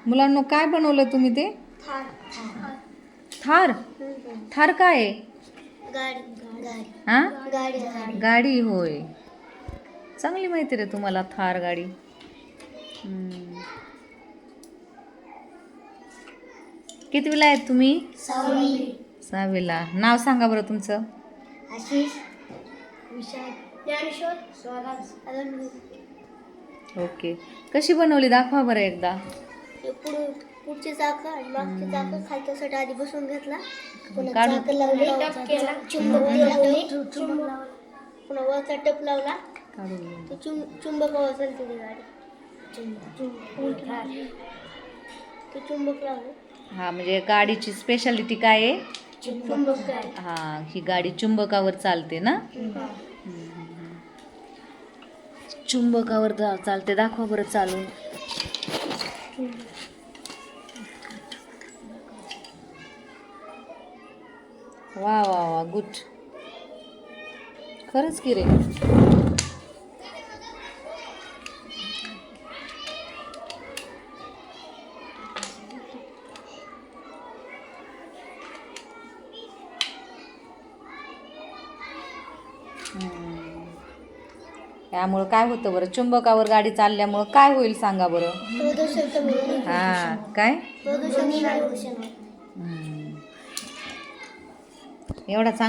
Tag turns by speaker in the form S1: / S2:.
S1: मुलांनो काय बनवलं तुम्ही ते? थार. थार काय आहे? हा, गाडी होय. चांगली माहिती रे तुम्हाला थार गाडी. कितवीला आहेत तुम्ही? 6वीला. नाव सांगा बरं तुमचं.
S2: आशिष, विशाल, ज्ञानेश्वर, स्वराज.
S1: ओके. कशी बनवली दाखवा बरं एकदा.
S2: पुढची चाकं आणि मागची चाकं खालच्यासाठी आधी बसून घेतला. पुन्हा
S1: काढून.
S2: चाकं लावले, चुंबक लावले, पुन्हा वरचा टप लावला. ते चुंबकावर चालते ती गाडी. ते चुंबक लावले.
S1: हा म्हणजे गाडीची स्पेशालिटी काय आहे?
S2: चुंबक गाडी.
S1: हा, ही गाडी चुंबकावर चालते ना. चुंबकावर चालते. दाखवा बरं चालून. वा वा वा, गुड. खरंच की रे. त्यामुळं काय होतं बरं? चुंबकावर गाडी चालल्यामुळं काय होईल सांगा बरं?
S2: प्रदूषण कमी होईल.
S1: हा, काय?
S2: प्रदूषण नाही.
S1: एवढा चांगला